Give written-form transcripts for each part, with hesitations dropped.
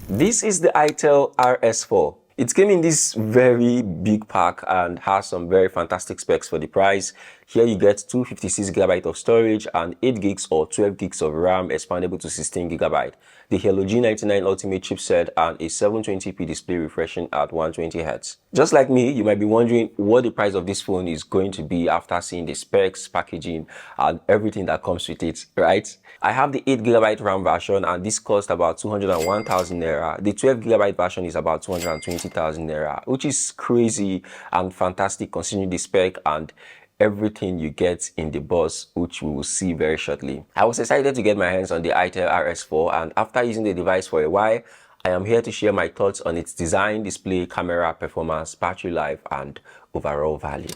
This is the Itel RS4. It came in this very big pack and has some very fantastic specs for the price. Here you get 256GB of storage and 8 gigs or 12 gigs of RAM expandable to 16GB. The Hello G99 Ultimate chipset and a 720p display refreshing at 120Hz. Just like me, you might be wondering what the price of this phone is going to be after seeing the specs, packaging, and everything that comes with it, right? I have the 8GB RAM version and this cost about 201,000 naira. The 12GB version is about 220,000 naira, which is crazy and fantastic considering the spec and everything you get in the box, which we will see very shortly. I was excited to get my hands on the Itel RS4, and after using the device for a while, I am here to share my thoughts on its design, display, camera, performance, battery life, and overall value.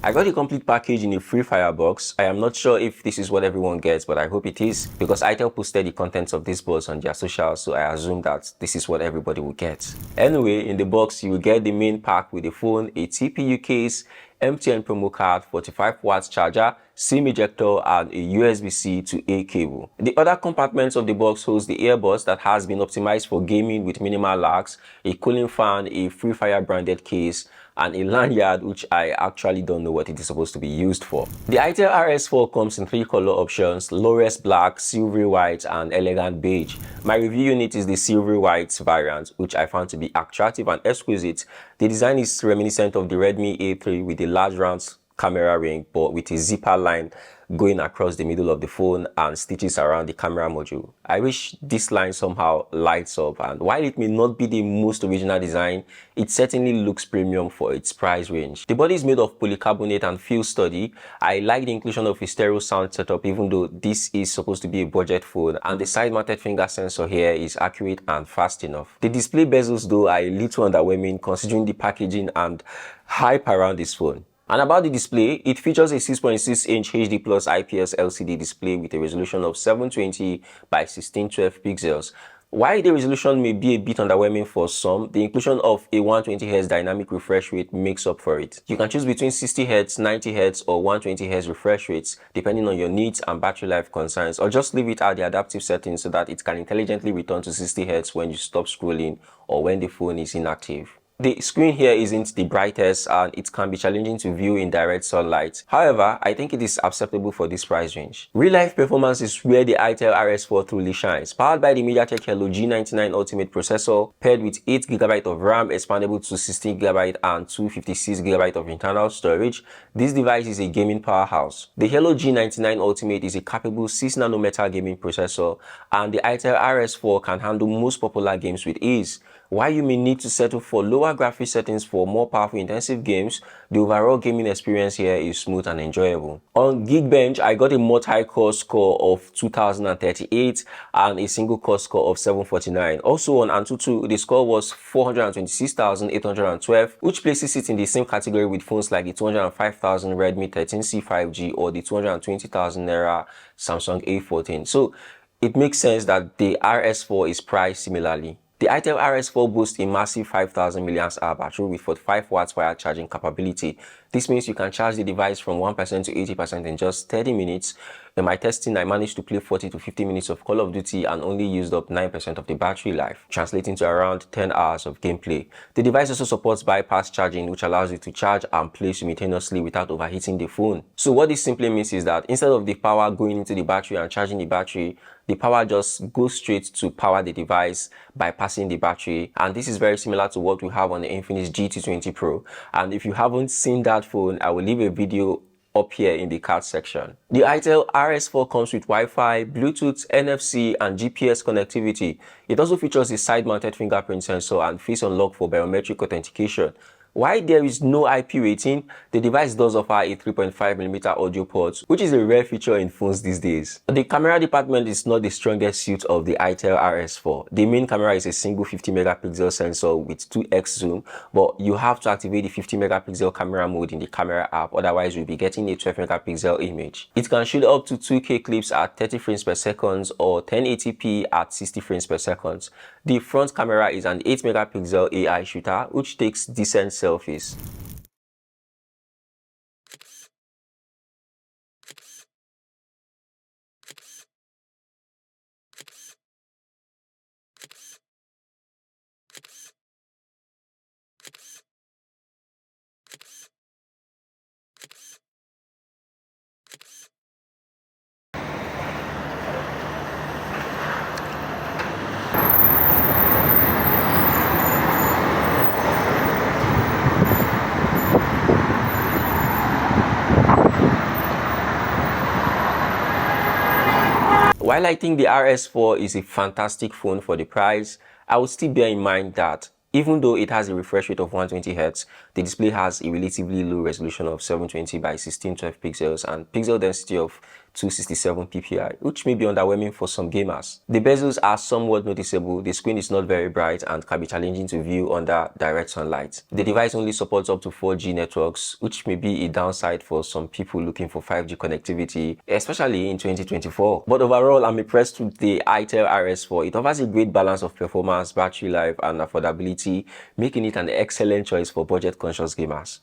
I got a complete package in a free fire box. I am not sure if this is what everyone gets, but I hope it is because Itel posted the contents of this box on their socials, so I assume that this is what everybody will get. Anyway, in the box you will get the main pack with the phone, a TPU case, MTN promo card, 45 watts charger, SIM ejector, and a USB-C to A cable. The other compartments of the box holds the earbuds that has been optimized for gaming with minimal lags, a cooling fan, a Free Fire branded case, and a lanyard which I actually don't know what it is supposed to be used for. The Itel RS4 comes in 3 color options: lowest black, silvery white, and elegant beige. My review unit is the silvery white variant, which I found to be attractive and exquisite. The design is reminiscent of the Redmi A3 with a large round camera ring but with a zipper line going across the middle of the phone and stitches around the camera module. I wish this line somehow lights up, and while it may not be the most original design, it certainly looks premium for its price range. The body is made of polycarbonate and feels sturdy. I like the inclusion of a stereo sound setup even though this is supposed to be a budget phone, and the side mounted finger sensor here is accurate and fast enough. The display bezels though are a little underwhelming considering the packaging and hype around this phone. And about the display, it features a 6.6-inch HD Plus IPS LCD display with a resolution of 720 by 1612 pixels. While the resolution may be a bit underwhelming for some, the inclusion of a 120Hz dynamic refresh rate makes up for it. You can choose between 60Hz, 90Hz, or 120Hz refresh rates depending on your needs and battery life concerns, or just leave it at the adaptive settings so that it can intelligently return to 60Hz when you stop scrolling or when the phone is inactive. The screen here isn't the brightest and it can be challenging to view in direct sunlight. However, I think it is acceptable for this price range. Real-life performance is where the Itel RS4 truly shines. Powered by the MediaTek Hello G99 Ultimate processor, paired with 8GB of RAM expandable to 16GB and 256GB of internal storage, this device is a gaming powerhouse. The Hello G99 Ultimate is a capable 6nm gaming processor, and the Itel RS4 can handle most popular games with ease. While you may need to settle for lower graphics settings for more powerful intensive games, the overall gaming experience here is smooth and enjoyable. On Geekbench, I got a multi-core score of 2038 and a single core score of 749. Also on Antutu, the score was 426,812, which places it in the same category with phones like the 205,000 Redmi 13C 5G or the 220,000 naira Samsung A14. So it makes sense that the RS4 is priced similarly. The Itel RS4 boasts a massive 5000 mAh battery with 45 watts wire charging capability. This means you can charge the device from 1% to 80% in just 30 minutes. In my testing, I managed to play 40 to 50 minutes of Call of Duty and only used up 9% of the battery life, translating to around 10 hours of gameplay. The device also supports bypass charging, which allows you to charge and play simultaneously without overheating the phone. So what this simply means is that instead of the power going into the battery and charging the battery, the power just goes straight to power the device by passing the battery, and this is very similar to what we have on the Infinix GT20 Pro. And if you haven't seen that phone, I will leave a video up here in the card section. The Itel RS4 comes with Wi-Fi, Bluetooth, NFC, and GPS connectivity. It also features a side-mounted fingerprint sensor and face unlock for biometric authentication. While there is no IP rating, the device does offer a 3.5mm audio port, which is a rare feature in phones these days. The camera department is not the strongest suit of the Itel RS4. The main camera is a single 50MP sensor with 2x zoom, but you have to activate the 50MP camera mode in the camera app, otherwise you'll be getting a 12MP image. It can shoot up to 2K clips at 30 frames per second or 1080p at 60 frames per second. The front camera is an 8MP AI shooter, which takes decent selfies. While I think the RS4 is a fantastic phone for the price, I would still bear in mind that even though it has a refresh rate of 120Hz, the display has a relatively low resolution of 720 by 1612 pixels and pixel density of 267 ppi, which may be underwhelming for some gamers. The bezels are somewhat noticeable, the screen is not very bright and can be challenging to view under direct sunlight. The device only supports up to 4G networks, which may be a downside for some people looking for 5G connectivity, especially in 2024. But overall, I'm impressed with the Itel RS4. It offers a great balance of performance, battery life, and affordability, making it an excellent choice for budget-conscious gamers.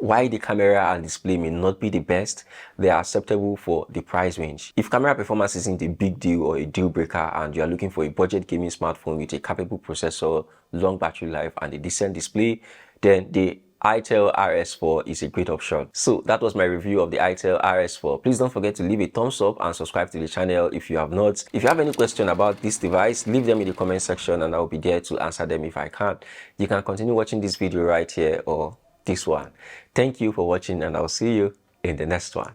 While the camera and display may not be the best, they are acceptable for the price range. If camera performance isn't a big deal or a deal breaker and you are looking for a budget gaming smartphone with a capable processor, long battery life, and a decent display, then the Itel RS4 is a great option. So that was my review of the Itel RS4. Please don't forget to leave a thumbs up and subscribe to the channel if you have not. If you have any question about this device, leave them in the comment section and I'll be there to answer them if I can. You can continue watching this video right here or this one. Thank you for watching and I'll see you in the next one.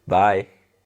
Bye.